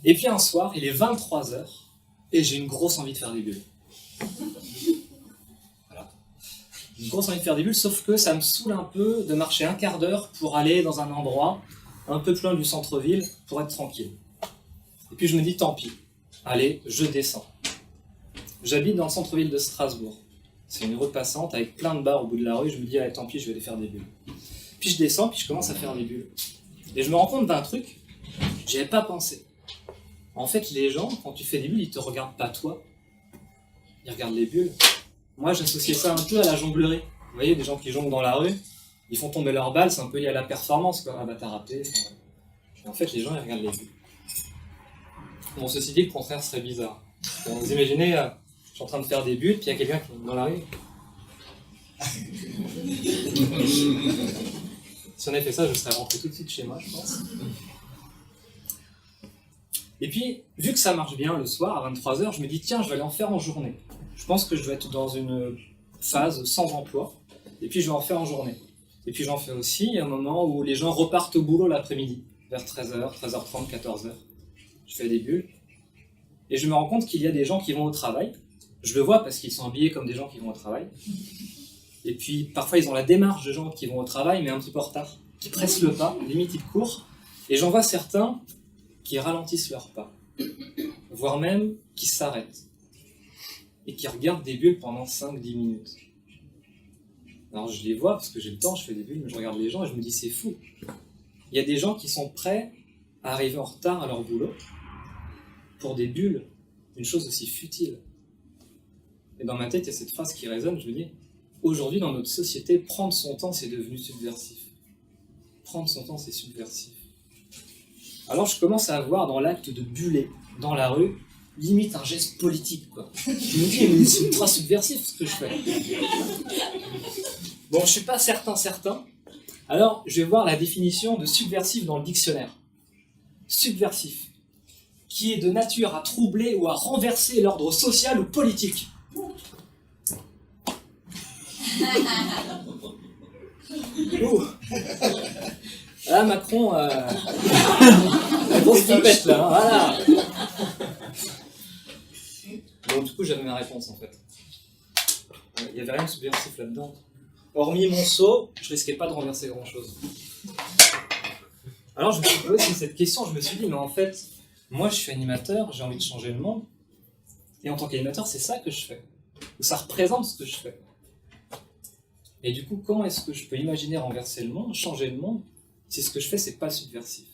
Et puis un soir, il est 23h, et j'ai une grosse envie de faire des bulles. Voilà. Une grosse envie de faire des bulles, sauf que ça me saoule un peu de marcher un quart d'heure pour aller dans un endroit un peu plus loin du centre-ville pour être tranquille. Et puis je me dis, tant pis, allez, je descends. J'habite dans le centre-ville de Strasbourg. C'est une rue passante avec plein de bars au bout de la rue, je me dis, allez, tant pis, je vais aller faire des bulles. Puis je descends, puis je commence à faire des bulles. Et je me rends compte d'un truc, j'y avais pas pensé. En fait, les gens, quand tu fais des bulles, ils te regardent pas toi. Ils regardent les bulles. Moi, j'associais ça un peu à la jonglerie. Vous voyez, des gens qui jonglent dans la rue, ils font tomber leur balle, c'est un peu lié à la performance, quoi. Ah bah t'as raté. Et en fait, les gens, ils regardent les bulles. Bon, ceci dit, le contraire serait bizarre. Bon, vous imaginez, je suis en train de faire des bulles, puis il y a quelqu'un qui est dans la rue. Si on avait fait ça, je serais rentré tout de suite chez moi, je pense. Et puis, vu que ça marche bien le soir, à 23h, je me dis, tiens, je vais aller en faire en journée. Je pense que je vais être dans une phase sans emploi, et puis je vais en faire en journée. Et puis j'en fais aussi à un moment où les gens repartent au boulot l'après-midi, vers 13h, 13h30, 14h. Je fais des bulles, et je me rends compte qu'il y a des gens qui vont au travail. Je le vois parce qu'ils sont habillés comme des gens qui vont au travail. Et puis parfois ils ont la démarche de gens qui vont au travail, mais un petit peu en retard, qui pressent le pas, limite ils courent. Et j'en vois certains qui ralentissent leur pas, voire même qui s'arrêtent, et qui regardent des bulles pendant 5-10 minutes. Alors je les vois parce que j'ai le temps, je fais des bulles, mais je regarde les gens et je me dis c'est fou. Il y a des gens qui sont prêts à arriver en retard à leur boulot pour des bulles, une chose aussi futile. Et dans ma tête, il y a cette phrase qui résonne, je me dis, aujourd'hui dans notre société, prendre son temps c'est devenu subversif. Prendre son temps c'est subversif. Alors je commence à avoir dans l'acte de buller dans la rue, limite un geste politique, quoi. Je me dis, mais c'est ultra subversif ce que je fais. Bon, je suis pas certain. Alors, je vais voir la définition de subversif dans le dictionnaire. Subversif, qui est de nature à troubler ou à renverser l'ordre social ou politique. Ouh. Là, Macron, la grosse pompette, là, hein, voilà. Bon, du coup, j'avais ma réponse, en fait. Il n'y avait rien de subversif là-dedans. Hormis mon seau, je risquais pas de renverser grand-chose. Alors, je me suis posé cette question, je me suis dit, mais en fait, moi, je suis animateur, j'ai envie de changer le monde. Et en tant qu'animateur, c'est ça que je fais. Ou ça représente ce que je fais. Et du coup, comment est-ce que je peux imaginer renverser le monde, changer le monde, si ce que je fais, c'est pas subversif ?